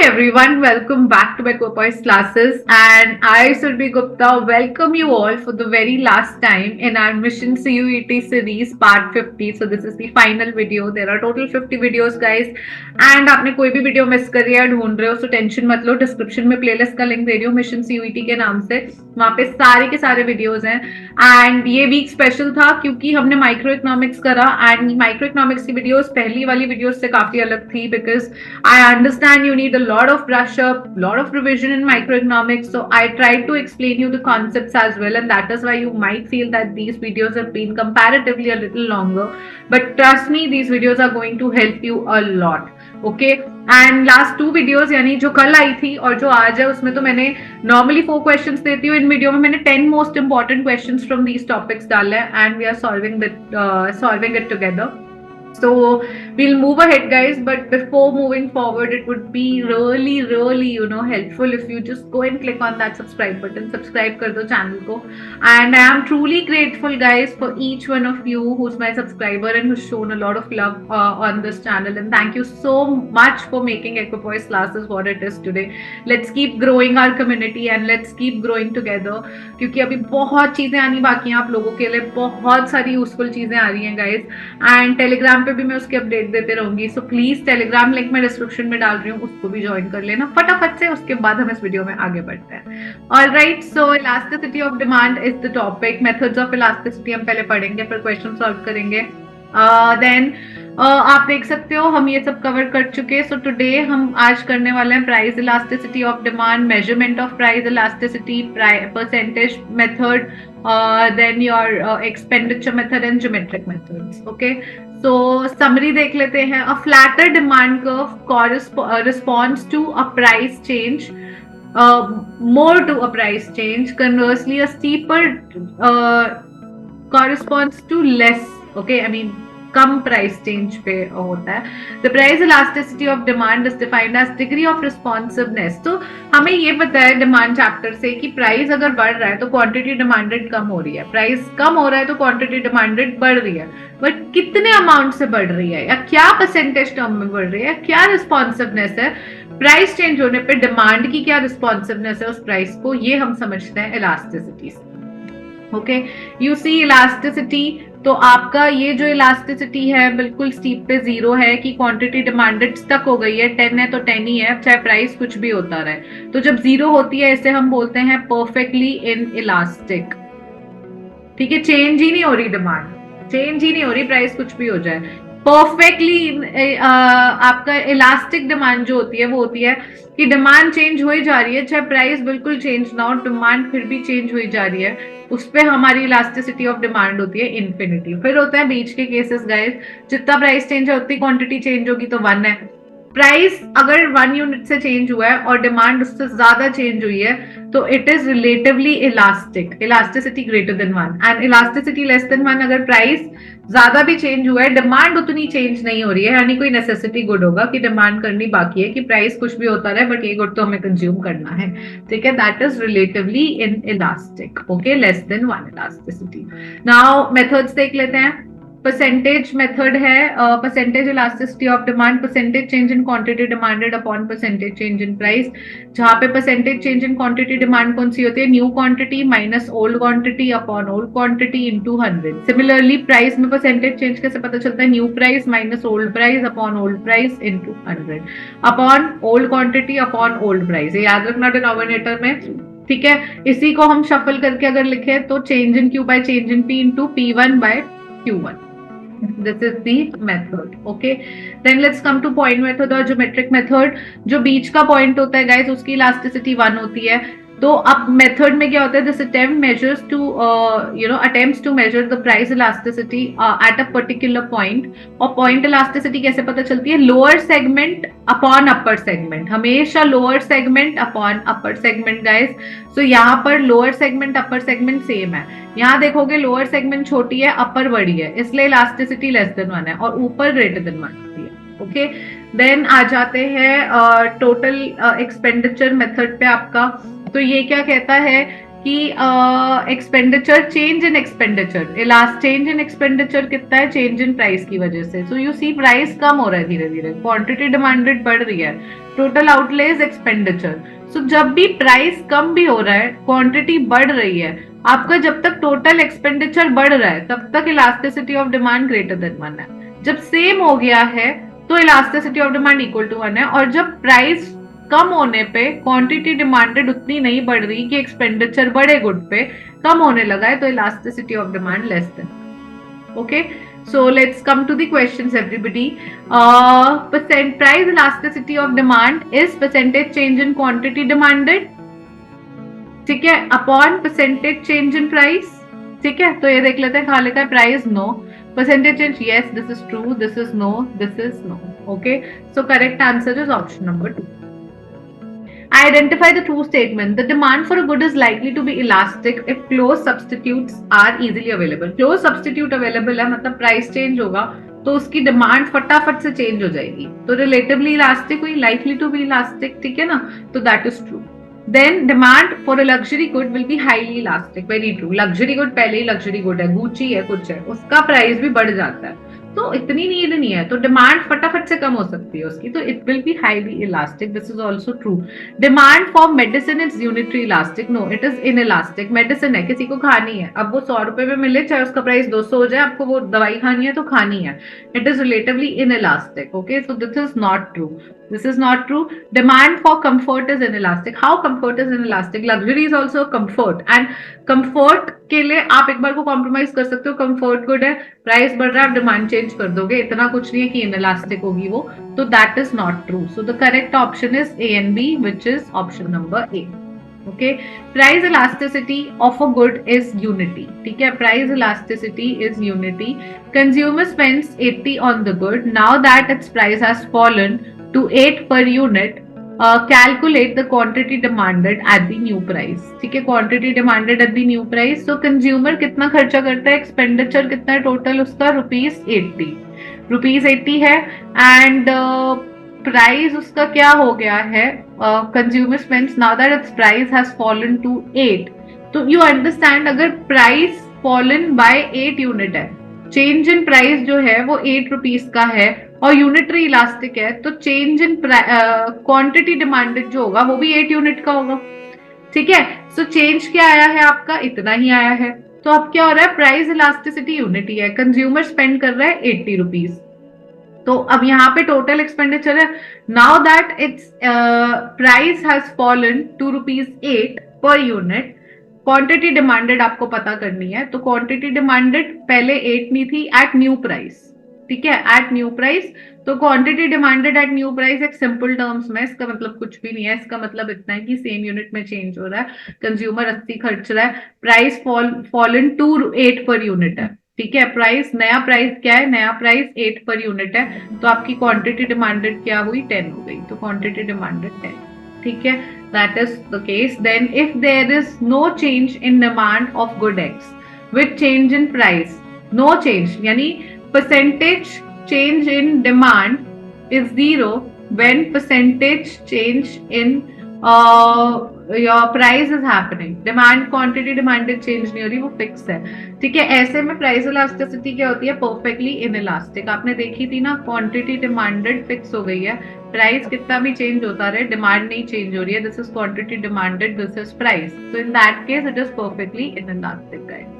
everyone, welcome back to my Copoise classes, and I, Surbhi Gupta, welcome you all for the very last time in our Mission CUET series part 50. So this is the final video. There are total 50 videos, guys, and आपने कोई भी video miss कर रही है ढूंढ रहे हो तो टेंशन मत लो, डिस्क्रिप्शन में प्लेलिस्ट का लिंक दे रही हूँ मिशन सीयूईटी के नाम से, वहाँ पे सारे के सारे वीडियोस हैं। एंड ये वीक स्पेशल था क्योंकि हमने माइक्रो इकोनॉमिक्स करा एंड माइक्रो इकोनॉमिक्स की वीडियोस पहली वाली वीडियोस से काफी अलग थी because I understand you need a lot of brush up, lot of revision in microeconomics. So I tried to explain you the concepts as well, and that is why you might feel that these videos have been comparatively a little longer. But trust me, these videos are going to help you a lot. Okay and last 2 videos यानी जो कल आई थी और जो आज है उसमें तो मैंने नॉर्मली 4 क्वेश्चंस देती हूँ, इन वीडियो में मैंने 10 most important questions from these topics डाले हैं and we are solving it together. So we'll move ahead, guys, but before moving forward, it would be really helpful if you just go and click on that subscribe button, subscribe kar do channel ko. And I am truly grateful, guys, for each one of you who's my subscriber and who's shown a lot of love on this channel, and thank you so much for making Equipoise classes what it is today. Let's keep growing our community and let's keep growing together, क्योंकि अभी बहुत चीजें आनी बाकी हैं आप लोगों के लिए, बहुत सारी यूजफुल चीजें आ रही हैं, गाइज. एंड टेलीग्राम पे भी मैं उसके अपडेट देते रहूंगी, सो प्लीज टेलीग्राम लिंक मैं डिस्क्रिप्शन में डाल रही हूँ, उसको भी ज्वाइन कर लेना फटाफट से. उसके बाद हम इस वीडियो में आगे बढ़ते हैं. Alright, so elasticity of demand is the topic. Methods of elasticity हम पहले पढ़ेंगे, फिर क्वेश्चन सॉल्व करेंगे. देन आप देख सकते हो हम ये सब कवर कर चुके. सो टुडे हम आज करने वाले हैं price elasticity of demand, measurement of price elasticity, percentage method, then your expenditure method and geometric methods. Okay, so summary देख लेते हैं. A flatter demand curve responds to a price change, more to a price change. Conversely, a steeper corresponds to less. Okay, I mean कम price change पे होता है. The price elasticity of demand is defined as degree of responsiveness. तो हमें ये पता है demand chapter से कि प्राइस अगर बढ़ रहा है तो क्वांटिटी डिमांडेड कम हो रही है, प्राइस कम हो रहा है तो क्वांटिटी डिमांडेड बढ़ रही है. बट कितने अमाउंट से बढ़ रही है या क्या परसेंटेज टर्म में बढ़ रही है, क्या रिस्पॉन्सिवनेस है, प्राइस चेंज होने पे डिमांड की क्या रिस्पॉन्सिवनेस है उस प्राइस को, ये हम समझते हैं इलास्टिसिटी से. ओके, यू सी इलास्टिसिटी, तो आपका ये जो इलास्टिसिटी है बिल्कुल स्टीप पे 0 है कि क्वांटिटी डिमांडेड तक हो गई है, 10 है तो 10 ही है, चाहे प्राइस कुछ भी होता रहे. तो जब 0 होती है इसे हम बोलते हैं परफेक्टली इन इलास्टिक. ठीक है, चेंज ही नहीं हो रही डिमांड, चेंज ही नहीं हो रही, प्राइस कुछ भी हो जाए. परफेक्टली आपका इलास्टिक डिमांड जो होती है वो होती है कि डिमांड चेंज हो ही जा रही है, चाहे प्राइस बिल्कुल चेंज ना हो, डिमांड फिर भी चेंज हो ही जा रही है, उस पे हमारी इलास्टिसिटी ऑफ डिमांड होती है इन्फिनिटी. फिर होता है बीच के केसेस, गाइस, जितना प्राइस चेंज है उतनी क्वांटिटी चेंज होगी तो 1 है. प्राइस अगर 1 यूनिट से चेंज हुआ है और डिमांड उससे ज्यादा चेंज हुई है तो it is relatively elastic, elasticity greater than 1. And elasticity less than 1, अगर प्राइस ज्यादा भी चेंज हुआ है डिमांड उतनी चेंज नहीं हो रही है, यानी कोई नेसेसिटी गुड होगा कि डिमांड करनी बाकी है कि प्राइस कुछ भी होता रहे बट ये गुड तो हमें कंज्यूम करना है. ठीक है, that is relatively in elastic. Okay, less than 1 elasticity. Now methods देख लेते हैं. परसेंटेज मेथड है percentage elasticity of demand, percentage change in quantity demanded upon percentage change in price. जहां पे percentage change in quantity demand कौन सी होती है, new quantity minus old quantity upon old quantity into 100. Similarly price में percentage change कैसे पता चलता है, new price minus old price upon old price into 100 upon old quantity upon old price. ये याद रखना डिनोमिनेटर में. ठीक है, इसी को हम शफल करके अगर लिखे तो change in Q by change in P into P1 by Q1. This is the method. Okay, then let's come to point method और geometric method. जो बीच का पॉइंट होता है गाइस उसकी इलास्टिसिटी 1 होती है. तो अब मेथड में क्या होता है, this attempt measures to attempts to measure the price elasticity at a particular point. और पॉइंट इलास्टिसिटी कैसे पता चलती है, lower segment upon upper segment, हमेशा lower segment upon upper segment guys. So यहाँ पर lower segment upper segment same है. यहाँ देखोगे लोअर सेगमेंट छोटी है, अपर बड़ी है, इसलिए इलास्टिसिटी लेस देन 1 है और ऊपर ग्रेटर देन 1 होती है. ओके, देन आ जाते हैं टोटल एक्सपेंडिचर मेथड पे आपका. तो ये क्या कहता है कि expenditure, change in expenditure, change in expenditure कितना है, चेंज इन प्राइस की वजह से। सो यू सी प्राइस कम हो रहा है धीरे धीरे, क्वांटिटी डिमांडेड बढ़ रही है, टोटल आउटलेज एक्सपेंडिचर। सो जब भी प्राइस कम भी हो रहा है, क्वांटिटी बढ़ रही है, आपका जब तक टोटल एक्सपेंडिचर बढ़ रहा है तब तक elasticity of demand greater than 1 है। जब सेम हो गया है तो elasticity of demand equal to 1 है। और जब प्राइस कम होने पे क्वांटिटी डिमांडेड उतनी नहीं बढ़ रही कि एक्सपेंडिचर बढ़े गुड पे, कम होने लगा है, तो elasticity of demand less than. Okay, so let's come to the questions everybody. Price elasticity of demand is percentage change in quantity demanded, ठीक है, upon percentage change in price. ठीक है, तो ये देख लेते हैं, खा लेता है price no, percentage change yes, this is true, this is no, this is no. Okay, so correct answer is option number 2. Identify the true statement. The demand for a good is likely to be elastic if close substitutes are easily available. Close substitute available है मतलब price change होगा तो उसकी demand फटाफट से change हो जाएगी, तो रिलेटिवली इलास्टिक हुई, लाइकली टू बी इलास्टिक, ठीक है ना, तो that is true. Then demand for a luxury good will be highly elastic. Very true. Luxury good पहले ही luxury good है, Gucci है, कुछ है, उसका प्राइस भी बढ़ जाता है, तो इतनी नीड नहीं है, तो डिमांड फटाफट से कम हो सकती है उसकी, तो it will be highly elastic. This is also true. Demand for medicine is unitary elastic. No, it is inelastic. Medicine है, किसी को खानी है, अब वो 100 रुपए में मिले, चाहे उसका प्राइस 200 हो जाए, आपको वो दवाई खानी है तो खानी है. It is relatively in elastic. Okay, so this is not true. This is not true. Demand for comfort is inelastic. How comfort is inelastic? Luxury is also comfort, and comfort के लिए आप एक बार को कॉम्प्रोमाइज कर सकते हो. Comfort good है, price बढ़ रहा है, आप डिमांड चेंज कर दोगे, इतना कुछ नहीं है कि इनइलास्टिक होगी वो, तो that is not true. So the correct option is A and B, which is option number A. Okay, price elasticity of a good is unity. ठीक है, price elasticity is unity. Consumer spends 80 on the good. Now that its price has fallen to 8 per unit, calculate the quantity demanded at the new price. ठीक है, quantity demanded at the new price. So consumer कितना खर्चा करता है, expenditure कितना है total उसका, ₹80. ₹80 है, and प्राइस उसका क्या हो गया है, consumer spends, now that it's price has fallen to 8. तो यू अंडरस्टैंड, अगर प्राइस फॉलन बाय 8 यूनिट है, चेंज इन प्राइस जो है वो 8 रुपीज का है और यूनिटरी इलास्टिक है, तो चेंज इन क्वांटिटी डिमांडेड जो होगा वो भी 8 यूनिट का होगा. ठीक है, सो चेंज क्या आया है आपका, इतना ही आया है. तो अब क्या हो रहा है, प्राइस इलास्टिसिटी यूनिटी है, कंज्यूमर स्पेंड कर रहा है 80 रुपीज, तो अब यहाँ पे टोटल एक्सपेंडिचर है, now that it's price has fallen to ₹8 per unit, quantity demanded आपको पता करनी है, तो क्वांटिटी डिमांडेड पहले 8 नहीं थी, एट न्यू प्राइस. ठीक है, एट न्यू प्राइस, तो quantity demanded eight new price एक सिंपल टर्म्स में, इसका मतलब कुछ भी नहीं है, इसका मतलब इतना है कि सेम यूनिट में चेंज हो रहा है, कंज्यूमर 80 खर्च रहा है, price fallen to 8 per unit है. ठीक है, प्राइस, नया प्राइस क्या है, नया प्राइस 8 पर यूनिट है, तो आपकी क्वांटिटी डिमांडेड क्या हुई, 10 हो गई, तो क्वांटिटी डिमांडेड 10. ठीक है, that is the case. Then if there is no change in demand of good X with change in price, no change यानी percentage change in demand is 0 when percentage change in your price is happening. Demand quantity demanded change नहीं हो रही, वो fix है. ठीक है, ऐसे में प्राइस इलास्टिसिटी क्या होती है, परफेक्टली इनइलास्टिक. आपने देखी थी ना, क्वांटिटी डिमांडेड फिक्स हो गई है, प्राइस कितना भी चेंज होता रहे, डिमांड नहीं चेंज हो रही है, this is quantity demanded, this is price, so in that case it is perfectly inelastic guys.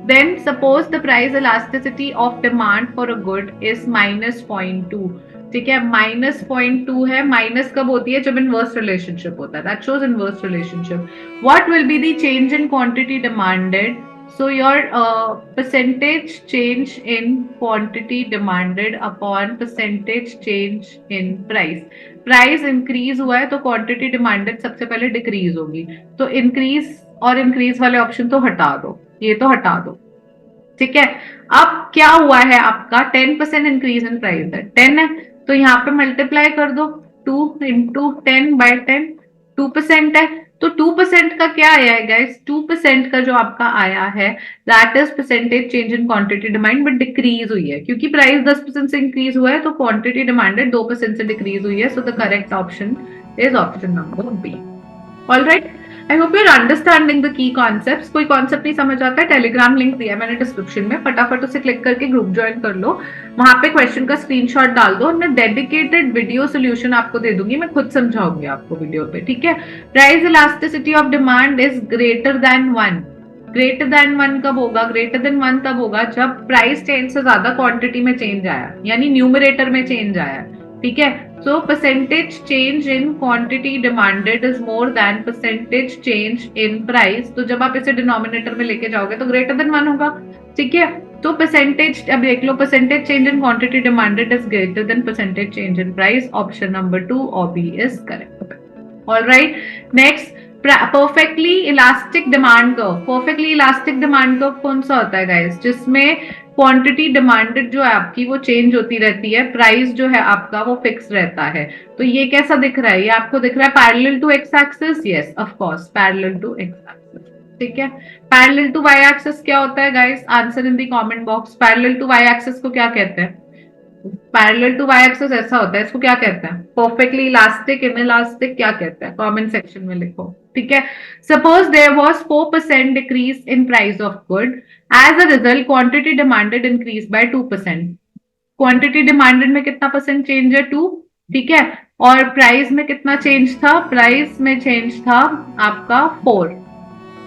Then suppose the price elasticity of demand for a good is -0.2. ठीक है, -0.2 है, माइनस कब होती है, जब इनवर्स रिलेशनशिप होता है, that shows inverse relationship. What will be the change in quantity demanded, so your percentage change in quantity demanded upon percentage change in price. Price increase हुआ है तो क्वांटिटी डिमांडेड सबसे पहले डिक्रीज होगी, तो increase और इंक्रीज वाले option तो हटा दो, ये तो हटा दो. ठीक है, अब क्या हुआ है आपका, 10% इंक्रीज इन प्राइस है, 10 है, तो यहाँ पे मल्टीप्लाई कर दो, 2 into 10 by 10, 2% है, तो 2% का क्या आया है गाइस, 2% का जो आपका आया है that is percentage change in quantity demand, but decrease हुई है क्योंकि प्राइस 10% से इंक्रीज हुआ है, तो क्वांटिटी डिमांडेड 2% से डिक्रीज हुई है. So the correct option is option number B. Alright, I hope you are understanding the key concepts. कोई कॉन्सेप्ट नहीं समझ आता है, टेलीग्राम लिंक दिया है मैंने डिस्क्रिप्शन में, फटाफट उसे क्लिक करके ग्रुप ज्वाइन कर लो, वहां पे क्वेश्चन का स्क्रीनशॉट डाल दो और मैं डेडिकेटेड वीडियो सोल्यूशन आपको दे दूंगी, मैं खुद समझाऊंगी आपको वीडियो पे, ठीक है। Price elasticity of demand is greater than 1। Greater than 1 कब होगा? ग्रेटर देन 1 तब होगा जब प्राइस चेंज से ज्यादा क्वांटिटी में चेंज आया, यानी न्यूमरेटर में चेंज आया, ठीक है। So percentage change in quantity demanded is more than percentage change in price. तो जब आप इसे डिनोमिनेटर में लेके जाओगे तो ग्रेटर देन 1 होगा, ठीक है। तो परसेंटेज, अब देख लो, percentage change in quantity demanded is greater than percentage change in price. Option number 2 और B is correct. Alright, next, perfectly elastic demand curve. Perfectly elastic demand curve कौन सा होता है गाइस? जिसमें क्वांटिटी डिमांडेड जो है आपकी वो चेंज होती रहती है, प्राइस जो है आपका वो फिक्स रहता है। तो ये कैसा दिख रहा है? ये आपको दिख रहा है parallel to X axis. Yes of course, parallel to X axis, ठीक है। पैरेलल टू वाई एक्सिस क्या होता है guys? Answer in the comment box. Parallel to Y axis को क्या कहते हैं? पैरेलल टू वाई एक्सिस ऐसा होता है, इसको क्या कहते हैं? परफेक्टली इलास्टिक, इनइलास्टिक, क्या कहते हैं? कमेंट सेक्शन में लिखो, ठीक है। Suppose there was 4% decrease in price of good, as a result quantity demanded increase by 2%। Quantity demanded में कितना परसेंट चेंज है? 2, ठीक है। और प्राइस में कितना चेंज था? प्राइस में चेंज था आपका 4,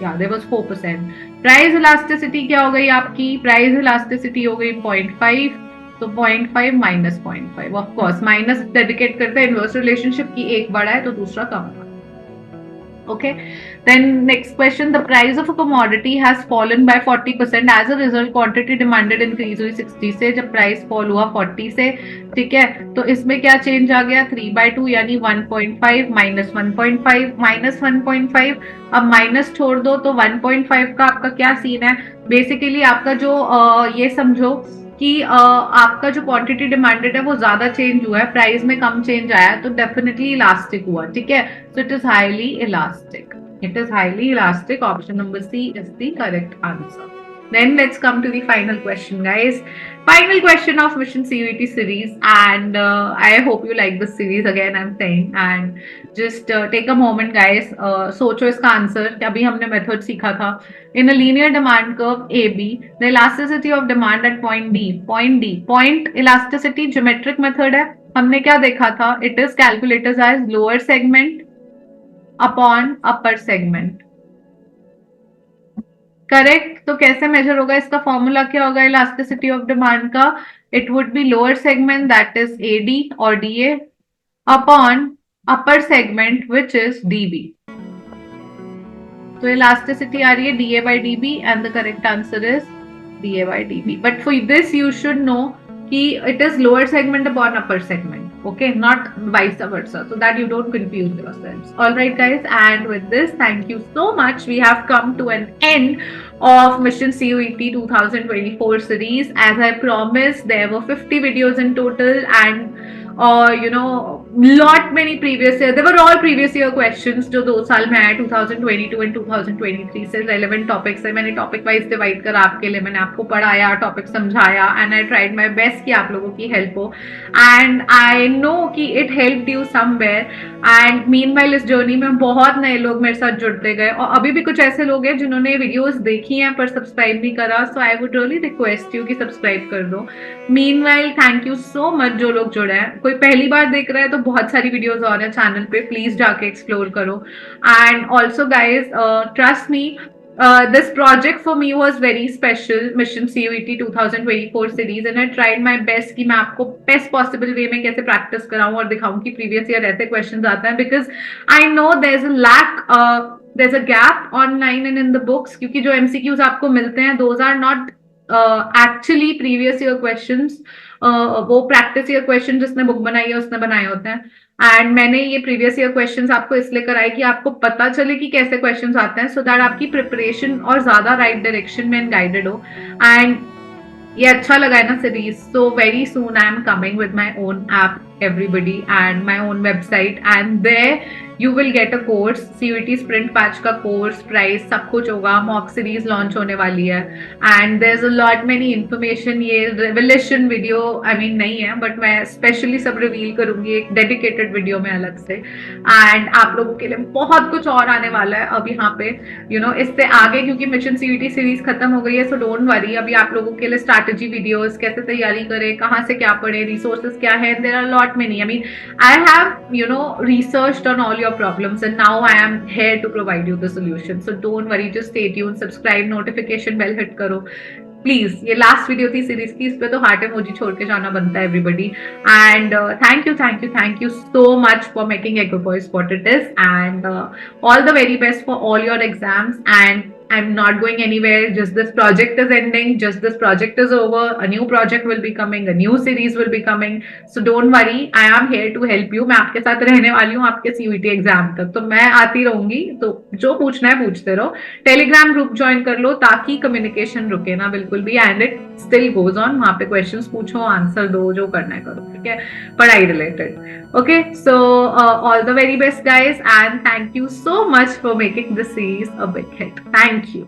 या देयर वाज 4%। प्राइस इलास्टिसिटी क्या हो गई आपकी? प्राइस इलास्टिसिटी हो गई 0.5। तो 0.5 minus 0.5, of course minus dedicate करते हैं इनवर्स रिलेशनशिप की, एक बड़ा है तो दूसरा कम है। Okay, then next question, the price of a commodity has fallen by 40%, as a result quantity demanded increase हुई 60 से, जब प्राइस फॉल हुआ 40 से, ठीक है। तो इसमें क्या चेंज आ गया? 3/2 यानी 1.5 माइनस 1.5 माइनस 1.5। अब माइनस छोड़ दो तो 1.5 का आपका क्या सीन है? बेसिकली आपका जो ये समझो कि आपका जो क्वांटिटी डिमांडेड है वो ज्यादा चेंज हुआ है, प्राइस में कम चेंज आया, तो डेफिनेटली इलास्टिक हुआ, ठीक है। So it is highly elastic, it is highly elastic. Option number C is the correct answer. Then let's come to the final question, guys. Final question of Mission CUET series, and I hope you like this series again. I'm saying, and just take a moment, guys. सोचो इसका answer. अभी हमने method सीखा था। In a linear demand curve AB, the elasticity of demand at point D. Point elasticity geometric method है। हमने क्या देखा था? It is calculated as lower segment upon upper segment. Correct. तो कैसे मेजर होगा? इसका फॉर्मूला क्या होगा इलास्टिसिटी ऑफ डिमांड का? It would be lower segment, that is AD और DA, upon upper segment which is DB. तो इलास्टिसिटी आ रही है DA by DB and the correct answer is DA by DB. But for this you should know कि it is lower segment upon upper segment, okay, not vice versa, so that you don't confuse yourselves. All right guys, and with this, thank you so much. We have come to an end of Mission CUET 2024 series. As I promised, there were 50 videos in total, and you know, lot many previous year, they were all previous year questions जो 2 साल में आए, 2022 and 2023 से relevant topics है। मैंने topic wise divide कर आपके लिए मैंने आपको पढ़ाया, topic समझाया, and I tried my best कि आप लोगों की help हो, and I know कि it helped you somewhere, and meanwhile इस journey में बहुत नए लोग मेरे साथ जुड़ते गए, और अभी भी कुछ ऐसे लोग हैं जिन्होंने videos देखी हैं पर subscribe नहीं करा, so I would really request you कि subscribe कर दो। meanwhile thank you so much जो लोग जुड़े हैं। कोई पहली बार देख रहा है तो बहुत सारी वीडियोस और है चैनल पे, प्लीज जाके एक्सप्लोर करो। And also guys, trust me, this project for me was very special, Mission CUET 2024 series, and I tried my best कि मैं आपको best possible way में कैसे practice कराऊं और दिखाऊं कि previous year ऐसे questions आते हैं, because I know there's a lack, there's a gap online and in the books, क्योंकि जो MCQs आपको मिलते हैं those are not actually previous year questions, वो practice year question जिसने book बनाई है उसने बनाए होते हैं। एंड मैंने ये प्रीवियस ईयर क्वेश्चंस आपको इसलिए कराए कि आपको पता चले कि कैसे क्वेश्चंस आते हैं, सो दैट आपकी प्रिपरेशन और ज्यादा राइट डायरेक्शन में गाइडेड हो। एंड ये अच्छा लगा है ना series, so very soon I am coming with my own app everybody, and my own website, and there you will get a course, CUET sprint patch का course price सब कुछ होगा, mock series launch होने वाली है, and there's a lot many information. ये revelation video I mean नहीं है, but मैं specially सब reveal करूंगी एक dedicated video में अलग से, and आप लोगों के लिए बहुत कुछ और आने वाला है अब यहाँ पे, you know, इससे आगे, क्योंकि मिशन CUET सीरीज खत्म हो गई है, so don't worry, अभी आप लोगों के लिए strategy videos, कैसे तैयारी करें, कहाँ से क्या पढ़े, resources क्या है, there are a lot many. I mean, I have, you know, researched on all your problems, and now I am here to provide you the solution. So don't worry, just stay tuned, subscribe, notification bell hit करो please. ये last video थी series की, इस पे तो heart emoji छोड़ के जाना बनता है everybody. And thank you so much for making Equipoise what it is, and all the very best for all your exams. And I'm not going anywhere. Just this project is ending. Just this project is over. A new project will be coming. A new series will be coming. So don't worry. I am here to help you. मैं आपके साथ रहने वाली हूँ आपके CUET exam तक. तो मैं आती रहूंगी. तो जो पूछना है पूछते रहो. टेलीग्राम ग्रुप ज्वाइन कर लो ताकि कम्युनिकेशन रुके ना बिल्कुल भी. And it still goes on. वहां पे क्वेश्चंस पूछो, आंसर दो, जो करना है करो. ठीक है, पढ़ाई related. Okay, so all the very best, guys, and thank you so much for making this series a big hit. Thank you.